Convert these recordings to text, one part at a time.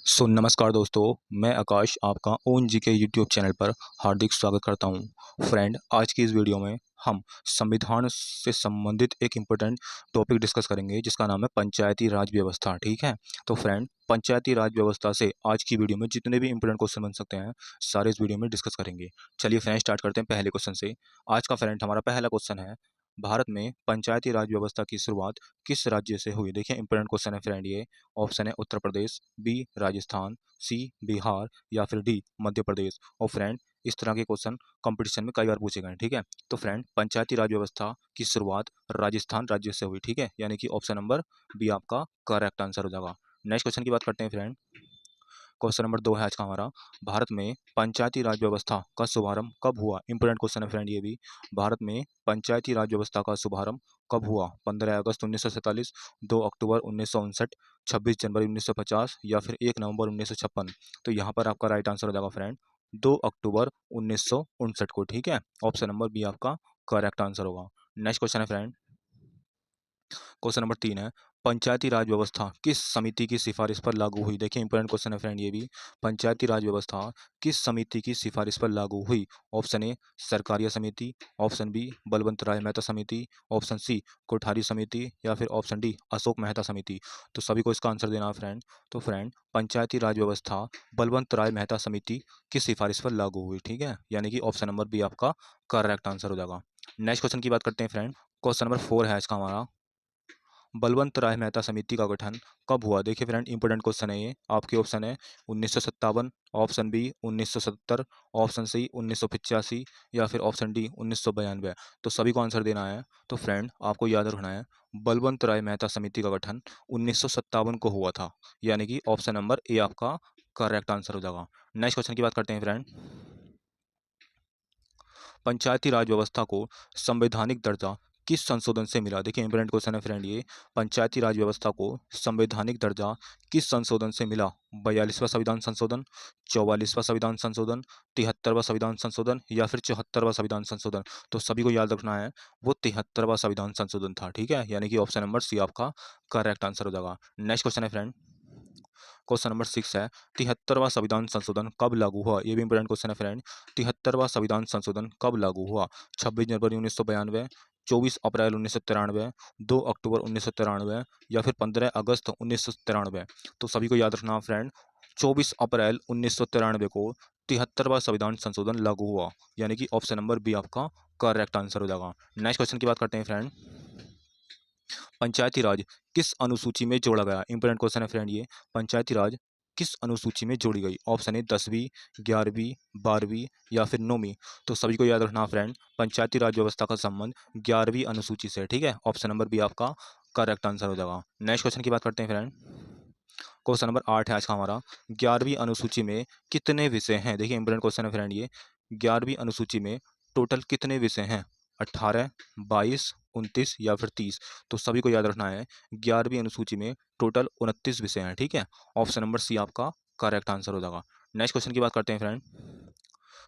नमस्कार दोस्तों, मैं आकाश आपका ओन जी के यूट्यूब चैनल पर हार्दिक स्वागत करता हूं। फ्रेंड, आज की इस वीडियो में हम संविधान से संबंधित एक इम्पोर्टेंट टॉपिक डिस्कस करेंगे जिसका नाम है पंचायती राज व्यवस्था। ठीक है, तो फ्रेंड, पंचायती राज व्यवस्था से आज की वीडियो में जितने भी इंपोर्टेंट क्वेश्चन बन सकते हैं सारे इस वीडियो में डिस्कस करेंगे। चलिए फ्रेंड, स्टार्ट करते हैं पहले क्वेश्चन से। आज का फ्रेंड हमारा पहला क्वेश्चन है, भारत में पंचायती राज व्यवस्था की शुरुआत किस राज्य से हुई? देखिए इंपोर्टेंट क्वेश्चन है फ्रेंड ये। ऑप्शन है उत्तर प्रदेश, बी राजस्थान, सी बिहार या फिर डी मध्य प्रदेश। और फ्रेंड, इस तरह के क्वेश्चन कंपटीशन में कई बार पूछे गए हैं। ठीक है, तो फ्रेंड, पंचायती राज व्यवस्था की शुरुआत राजस्थान राज्य से हुई। ठीक है, यानी कि ऑप्शन नंबर बी आपका करेक्ट आंसर हो जाएगा। नेक्स्ट क्वेश्चन की बात करते हैं फ्रेंड। क्वेश्चन नंबर 2 है आज का हमारा, भारत में पंचायती राज व्यवस्था का शुभारंभ कब हुआ? इंपोर्टेंट क्वेश्चन है फ्रेंड ये भी। भारत में पंचायती राज व्यवस्था का शुभारंभ कब हुआ? 15 अगस्त 1947, 2 अक्टूबर 1959, 26 जनवरी 1950 या फिर 1 नवंबर 1956। तो यहाँ पर आपका राइट आंसर हो जाएगा फ्रेंड 2 अक्टूबर 1959 को। ठीक है, ऑप्शन नंबर बी आपका करेक्ट आंसर होगा। नेक्स्ट क्वेश्चन है फ्रेंड, क्वेश्चन नंबर 3 है, पंचायती राज व्यवस्था किस समिति की सिफारिश पर लागू हुई? देखिए इंपोर्टेंट क्वेश्चन है फ्रेंड ये भी। पंचायती राज व्यवस्था किस समिति की सिफारिश पर लागू हुई? ऑप्शन ए सरकारिया समिति, ऑप्शन बी बलवंत राय मेहता समिति, ऑप्शन सी कोठारी समिति या फिर ऑप्शन डी अशोक मेहता समिति। तो सभी को इसका आंसर देना है फ्रेंड। तो फ्रेंड, पंचायती राज व्यवस्था बलवंत राय मेहता समिति की सिफारिश पर लागू हुई। ठीक है, यानी कि ऑप्शन नंबर बी आपका करेक्ट आंसर हो जाएगा। नेक्स्ट क्वेश्चन की बात करते हैं फ्रेंड। क्वेश्चन नंबर 4 है आज का हमारा, बलवंत राय मेहता समिति का गठन कब हुआ? देखिए फ्रेंड, इंपोर्टेंट क्वेश्चन है ये। आपके ऑप्शन है 1957, ऑप्शन बी 1970, ऑप्शन सी 1985 या फिर ऑप्शन डी 1992। तो सभी को आंसर देना है। तो फ्रेंड, आपको याद रखना है, बलवंत राय मेहता समिति का गठन 1957 को हुआ था, यानी कि ऑप्शन नंबर ए आपका करेक्ट आंसर हो जाएगा। नेक्स्ट क्वेश्चन की बात करते हैं फ्रेंड। पंचायती राज व्यवस्था को संवैधानिक दर्जा किस संशोधन से मिला? देखिए इंपोर्टेंट क्वेश्चन है फ्रेंड ये। पंचायती राज व्यवस्था को संवैधानिक दर्जा किस संशोधन से मिला? 42वां संविधान संशोधन, 44वां संविधान संशोधन, 73वां संविधान संशोधन या फिर 74वां संविधान संशोधन। तो सभी को याद रखना है, वो 73वां संविधान संशोधन था। ठीक है, यानी कि ऑप्शन नंबर सी आपका करेक्ट आंसर हो जाएगा। नेक्स्ट क्वेश्चन है फ्रेंड, क्वेश्चन नंबर 6 है, 73वां संविधान संशोधन कब लागू हुआ? ये भी इंपोर्टेंट क्वेश्चन है फ्रेंड। 73वां संविधान संशोधन कब लागू हुआ? 26 जनवरी 1992, 24 अप्रैल 1993, 2 अक्टूबर 1993 या फिर 15 अगस्त 1993। तो सभी को याद रखना फ्रेंड, 24 अप्रैल 1993 को 73वां संविधान संशोधन लागू हुआ, यानी कि ऑप्शन नंबर बी आपका करेक्ट आंसर हो जाएगा। नेक्स्ट क्वेश्चन की बात करते हैं फ्रेंड, पंचायती राज किस अनुसूची में जोड़ा गया? इंपोर्टेंट क्वेश्चन है फ्रेंड ये। पंचायती राज किस अनुसूची में जोड़ी गई? ऑप्शन है 10वीं, 11वीं, 12वीं या फिर 9वीं। तो सभी को याद रखना फ्रेंड, पंचायती राज व्यवस्था का संबंध 11वीं अनुसूची से। ठीक है, ऑप्शन नंबर बी आपका करेक्ट आंसर हो जाएगा। नेक्स्ट क्वेश्चन की बात करते हैं फ्रेंड। क्वेश्चन नंबर 8 है आज का हमारा, 11वीं अनुसूची में कितने विषय हैं? देखिए इंपोर्टेंट क्वेश्चन है फ्रेंड ये। 11वीं अनुसूची में टोटल कितने विषय हैं? 18, 22, 29 या फिर 30। तो सभी को याद रखना है, 11वीं अनुसूची में टोटल 29 विषय हैं। ठीक है, ऑप्शन नंबर सी आपका करेक्ट आंसर हो जाएगा। नेक्स्ट क्वेश्चन की बात करते हैं फ्रेंड।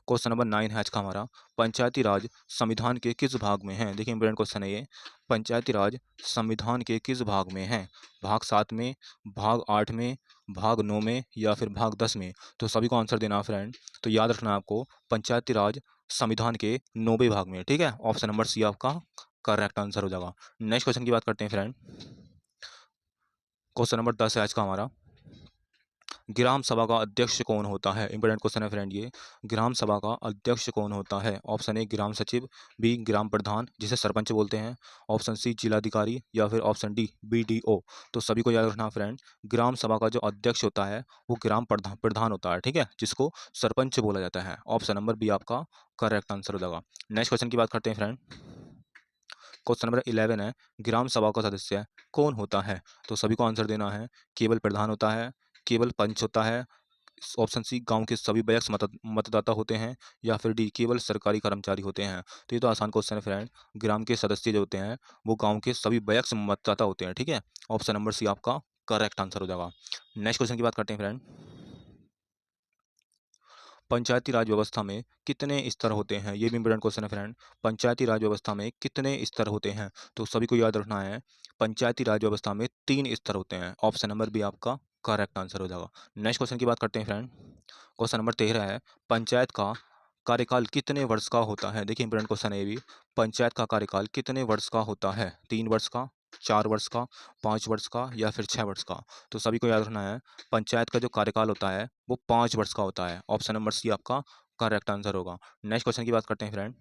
क्वेश्चन नंबर 9 है आज का हमारा, पंचायती राज संविधान के किस भाग में है? देखिए इंपोर्टेंट क्वेश्चन है ये। पंचायती राज संविधान के किस भाग में है? भाग 7 में, भाग 8 में, भाग 9 में या फिर भाग 10 में। तो सभी को आंसर देना फ्रेंड। तो याद रखना है आपको, पंचायती राज संविधान के 9वें भाग में। ठीक है, ऑप्शन नंबर सी आपका करेक्ट आंसर हो जाएगा। नेक्स्ट क्वेश्चन की बात करते हैं फ्रेंड। क्वेश्चन नंबर 10 है आज का हमारा, ग्राम सभा का अध्यक्ष कौन होता है? इंपोर्टेंट क्वेश्चन है फ्रेंड ये। ग्राम सभा का अध्यक्ष कौन होता है? ऑप्शन ए ग्राम सचिव, बी ग्राम प्रधान जिसे सरपंच बोलते हैं, ऑप्शन सी जिलाधिकारी या फिर ऑप्शन डी बीडीओ। तो सभी को याद रखना फ्रेंड, ग्राम सभा का जो अध्यक्ष होता है वो ग्राम प्रधान प्रधान होता है। ठीक है, जिसको सरपंच बोला जाता है। ऑप्शन नंबर बी आपका करेक्ट आंसर हो जाएगा। नेक्स्ट क्वेश्चन की बात करते हैं फ्रेंड। क्वेश्चन नंबर 11 है, ग्राम सभा का सदस्य कौन होता है? तो सभी को आंसर देना है, केवल प्रधान होता है, केवल पंच होता है, ऑप्शन सी गांव के सभी वयस्क मतदाता होते हैं या फिर डी केवल सरकारी कर्मचारी होते हैं। तो ये तो आसान क्वेश्चन है फ्रेंड। ग्राम के सदस्य जो होते हैं वो गांव के सभी वयस्क मतदाता होते हैं। ठीक है, ऑप्शन नंबर सी आपका करेक्ट आंसर हो जाएगा। नेक्स्ट क्वेश्चन की बात करते हैं फ्रेंड। पंचायती राज व्यवस्था में कितने स्तर होते हैं? ये भी इंपोर्टेंट क्वेश्चन है फ्रेंड। पंचायती राज व्यवस्था में कितने स्तर होते हैं? तो सभी को याद रखना है, पंचायती राज व्यवस्था में 3 स्तर होते हैं। ऑप्शन नंबर बी आपका करेक्ट आंसर हो जाएगा। नेक्स्ट क्वेश्चन की बात करते हैं फ्रेंड। क्वेश्चन नंबर 13 है, पंचायत का कार्यकाल कितने वर्ष का होता है? देखिए इंपॉर्टेंट क्वेश्चन है ये भी। पंचायत का कार्यकाल कितने वर्ष का होता है? 3 वर्ष का, 4 वर्ष का, 5 वर्ष का या फिर 6 वर्ष का? तो सभी को याद रखना है, पंचायत का जो कार्यकाल होता है वो 5 वर्ष का होता है। ऑप्शन नंबर सी आपका करेक्ट आंसर होगा। नेक्स्ट क्वेश्चन की बात करते हैं फ्रेंड।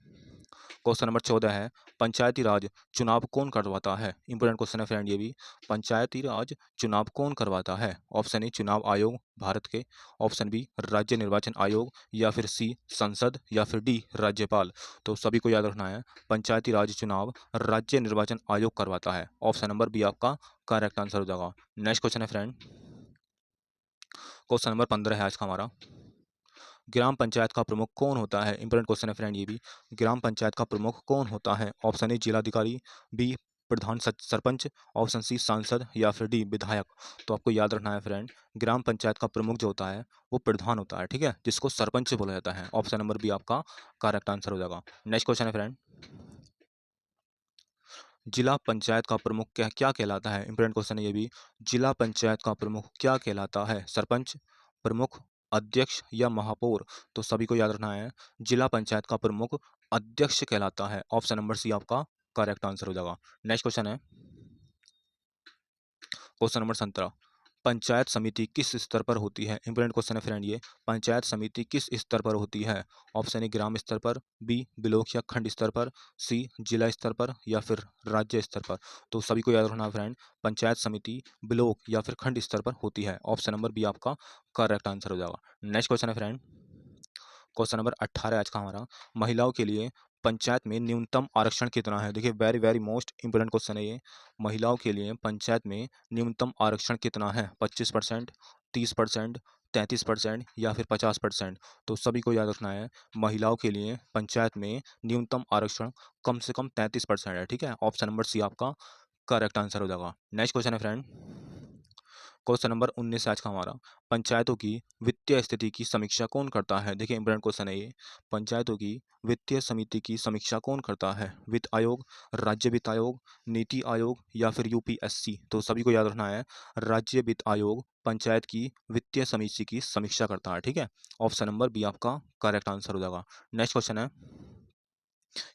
क्वेश्चन नंबर 14 है, पंचायती राज चुनाव कौन करवाता है? इंपोर्टेंट क्वेश्चन है फ्रेंड ये भी। पंचायती राज चुनाव कौन करवाता है? ऑप्शन ए चुनाव आयोग भारत के, ऑप्शन बी राज्य निर्वाचन आयोग, या फिर सी संसद, या फिर डी राज्यपाल। तो सभी को याद रखना है, पंचायती राज चुनाव राज्य निर्वाचन आयोग करवाता है। ऑप्शन नंबर बी आपका करेक्ट आंसर हो जाएगा। नेक्स्ट क्वेश्चन है फ्रेंड, क्वेश्चन नंबर 15 है आज का हमारा। ग्राम पंचायत का प्रमुख कौन होता है? इंपोर्टेंट क्वेश्चन है फ्रेंड ये भी। ग्राम पंचायत का प्रमुख कौन होता है? ऑप्शन ए जिलाधिकारी, बी प्रधान सरपंच, ऑप्शन सी सांसद, या फिर डी विधायक। तो आपको याद रखना है फ्रेंड, ग्राम पंचायत का प्रमुख जो होता है वो प्रधान होता है, ठीक है, जिसको सरपंच बोला जाता है। ऑप्शन नंबर बी आपका करेक्ट आंसर हो जाएगा। नेक्स्ट क्वेश्चन है फ्रेंड, जिला पंचायत का प्रमुख क्या क्या कहलाता है? इंपोर्टेंट क्वेश्चन है ये भी। जिला पंचायत का प्रमुख क्या कहलाता है? सरपंच, प्रमुख, अध्यक्ष या महापौर? तो सभी को याद रखना है, जिला पंचायत का प्रमुख अध्यक्ष कहलाता है। ऑप्शन नंबर सी आपका करेक्ट आंसर हो जाएगा। नेक्स्ट क्वेश्चन है क्वेश्चन नंबर 17, पंचायत समिति किस स्तर पर होती है? इंपोर्टेंट क्वेश्चन है फ्रेंड ये। पंचायत समिति किस स्तर पर होती है? ऑप्शन ए ग्राम स्तर पर, बी ब्लॉक या खंड स्तर पर, सी जिला स्तर पर, या फिर राज्य स्तर पर? तो सभी को याद रखना है फ्रेंड, पंचायत समिति ब्लॉक या फिर खंड स्तर पर होती है। ऑप्शन नंबर बी आपका करेक्ट आंसर हो जाएगा। नेक्स्ट क्वेश्चन है फ्रेंड, क्वेश्चन नंबर 18 आज का हमारा, महिलाओं के लिए पंचायत में न्यूनतम आरक्षण कितना है? देखिए very very most important question है ये। महिलाओं के लिए पंचायत में न्यूनतम आरक्षण कितना है? 25%, 30%, 33% या फिर 50%? तो सभी को याद रखना है, महिलाओं के लिए पंचायत में न्यूनतम आरक्षण कम से कम 33% है, ठीक है। ऑप्शन नंबर सी आपका करेक्ट आंसर हो जाएगा। नेक्स्ट क्वेश्चन है फ्रेंड, क्वेश्चन नंबर 19 आज का हमारा, पंचायतों की वित्तीय स्थिति की समीक्षा कौन करता है? देखिए इंपोर्टेंट क्वेश्चन है ये। पंचायतों की वित्तीय समिति की समीक्षा कौन करता है? वित्त आयोग, राज्य वित्त आयोग, नीति आयोग, या फिर यूपीएससी? तो सभी को याद रखना है, राज्य वित्त आयोग पंचायत की वित्तीय समिति की समीक्षा करता है, ठीक है। ऑप्शन नंबर बी आपका करेक्ट आंसर हो जाएगा। नेक्स्ट क्वेश्चन है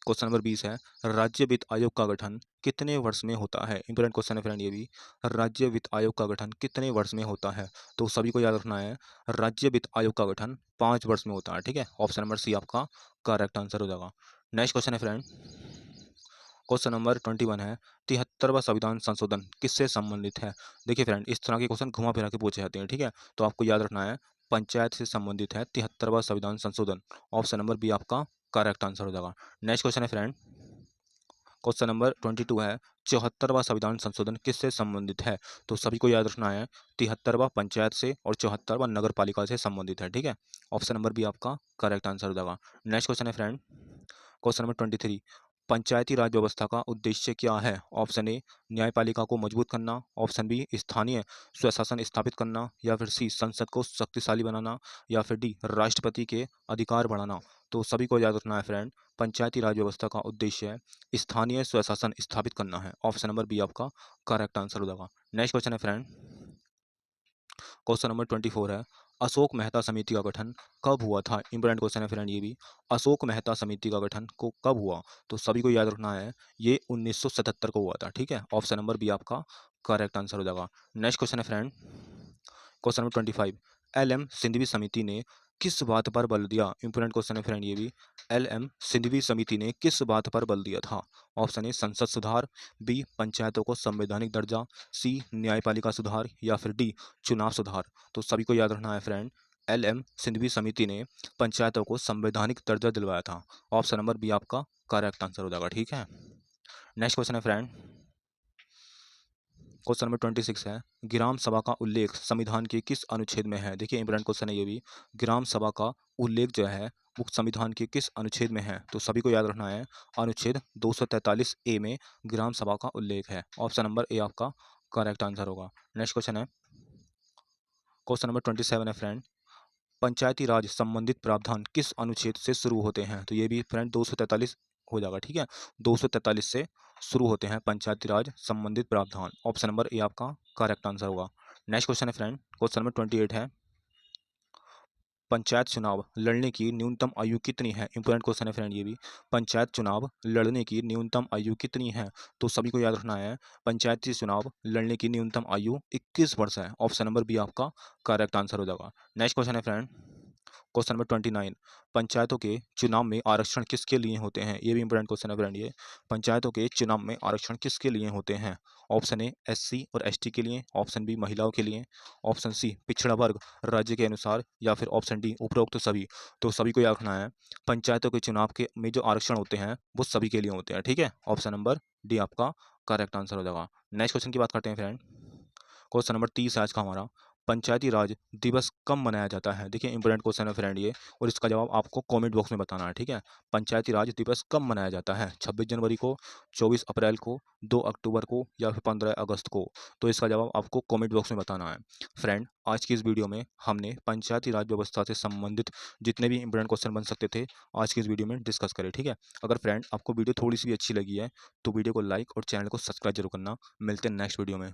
क्वेश्चन नंबर 20 है, राज्य वित्त आयोग का गठन कितने वर्ष में होता है? इंपोर्टेंट क्वेश्चन है फ्रेंड ये भी। राज्य वित्त आयोग का गठन कितने वर्ष में होता है? तो सभी को याद रखना है, राज्य वित्त आयोग का गठन 5 वर्ष में होता है, ठीक है। ऑप्शन नंबर सी आपका करेक्ट आंसर हो जाएगा। नेक्स्ट क्वेश्चन है फ्रेंड, क्वेश्चन नंबर 21 है, 73वां संविधान संशोधन किससे संबंधित है? देखिए फ्रेंड, इस तरह के क्वेश्चन घुमा फिरा के पूछे जाते हैं, ठीक है। तो आपको याद रखना है, पंचायत से संबंधित है 73वां संविधान संशोधन। ऑप्शन नंबर बी आपका करेक्ट आंसर हो जाएगा। नेक्स्ट क्वेश्चन है फ्रेंड, क्वेश्चन नंबर 22 है, 74वां संविधान संशोधन किससे संबंधित है? तो सभी को याद रखना है, 73वां पंचायत से और 74वां नगर पालिका से संबंधित है, ठीक है। ऑप्शन नंबर बी आपका करेक्ट आंसर हो जाएगा। नेक्स्ट क्वेश्चन है फ्रेंड, क्वेश्चन नंबर 23, पंचायती राज व्यवस्था का उद्देश्य क्या है? ऑप्शन ए न्यायपालिका को मजबूत करना, ऑप्शन बी स्थानीय स्वशासन स्थापित करना, या फिर सी संसद को शक्तिशाली बनाना, या फिर डी राष्ट्रपति के अधिकार बढ़ाना? तो सभी को याद रखना है फ्रेंड, पंचायती राज व्यवस्था का उद्देश्य स्थानीय स्वशासन स्थापित करना है। ऑप्शन नंबर बी आपका करेक्ट आंसर हो जाएगा। नेक्स्ट क्वेश्चन है फ्रेंड, क्वेश्चन नंबर 24 है, अशोक मेहता समिति का गठन कब हुआ था? इंपोर्टेंट क्वेश्चन है फ्रेंड ये भी। अशोक मेहता समिति का गठन को कब हुआ? तो सभी को याद रखना है, ये 1977 को हुआ था, ठीक है। ऑप्शन नंबर बी आपका करेक्ट आंसर हो जाएगा। नेक्स्ट क्वेश्चन है friend, question number 25, LM. Singhvi समिति ने किस बात पर बल दिया? इंपोर्टेंट क्वेश्चन है फ्रेंड ये भी। एल.एम. सिंघवी समिति ने किस बात पर बल दिया था? ऑप्शन ए संसद सुधार, बी पंचायतों को संवैधानिक दर्जा, सी न्यायपालिका सुधार, या फिर डी चुनाव सुधार? तो सभी को याद रखना है फ्रेंड, एल.एम. सिंघवी समिति ने पंचायतों को संवैधानिक दर्जा दिलवाया था। ऑप्शन नंबर बी आपका करेक्ट आंसर हो जाएगा, ठीक है। नेक्स्ट क्वेश्चन है फ्रेंड, क्वेश्चन नंबर 26 है, ग्राम सभा का उल्लेख संविधान के किस अनुच्छेद में है? देखिए इंपोर्टेंट क्वेश्चन है ये भी। ग्राम सभा का उल्लेख जो है वो संविधान के किस अनुच्छेद में है? तो सभी को याद रखना है, अनुच्छेद 243 ए में ग्राम सभा का उल्लेख है। ऑप्शन नंबर ए आपका करेक्ट आंसर होगा। नेक्स्ट क्वेश्चन है क्वेश्चन नंबर 27 है फ्रेंड, पंचायती राज संबंधित प्रावधान किस अनुच्छेद से शुरू होते हैं? तो ये भी फ्रेंड 243 हो जाएगा, ठीक है। 243 से शुरू होते हैं पंचायती राज संबंधित प्रावधान। ऑप्शन नंबर ए आपका करेक्ट आंसर होगा। नेक्स्ट क्वेश्चन है फ्रेंड, क्वेश्चन नंबर 28 है, पंचायत चुनाव लड़ने की न्यूनतम आयु कितनी है? इंपॉर्टेंट क्वेश्चन है फ्रेंड ये भी। पंचायत चुनाव लड़ने की न्यूनतम आयु कितनी है? तो सभी को याद रखना है, पंचायती चुनाव लड़ने की न्यूनतम आयु 21 वर्ष है। ऑप्शन नंबर बी आपका करेक्ट आंसर हो जाएगा। नेक्स्ट क्वेश्चन है फ्रेंड, क्वेश्चन नंबर 29, पंचायतों के चुनाव में आरक्षण किसके लिए होते हैं? ये भी इंपॉर्टेंट क्वेश्चन है फ्रेंड ये। पंचायतों के चुनाव में आरक्षण किसके लिए होते हैं? ऑप्शन ए एससी और एसटी के लिए, ऑप्शन बी महिलाओं के लिए, ऑप्शन सी पिछड़ा वर्ग राज्य के अनुसार, या फिर ऑप्शन डी उपरोक्त सभी। तो सभी को याद रखना है, पंचायतों के चुनाव के में जो आरक्षण होते हैं वो सभी के लिए होते हैं, ठीक है। ऑप्शन नंबर डी आपका करेक्ट आंसर हो जाएगा। नेक्स्ट क्वेश्चन की बात करते हैं फ्रेंड, क्वेश्चन नंबर 30 आज का हमारा, पंचायती राज दिवस कब मनाया जाता है? देखिए इंपॉर्टेंट क्वेश्चन है फ्रेंड ये, और इसका जवाब आपको कमेंट बॉक्स में बताना है, ठीक है। पंचायती राज दिवस कब मनाया जाता है? 26 जनवरी को, 24 अप्रैल को, 2 अक्टूबर को, या फिर 15 अगस्त को? तो इसका जवाब आपको कमेंट बॉक्स में बताना है। फ्रेंड आज की इस वीडियो में हमने पंचायती राज व्यवस्था से संबंधित जितने भी इंपॉर्टेंट क्वेश्चन बन सकते थे आज की इस वीडियो में डिस्कस करें, ठीक है। अगर फ्रेंड आपको वीडियो थोड़ी सी भी अच्छी लगी है तो वीडियो को लाइक और चैनल को सब्सक्राइब जरूर करना। मिलते हैं नेक्स्ट वीडियो में।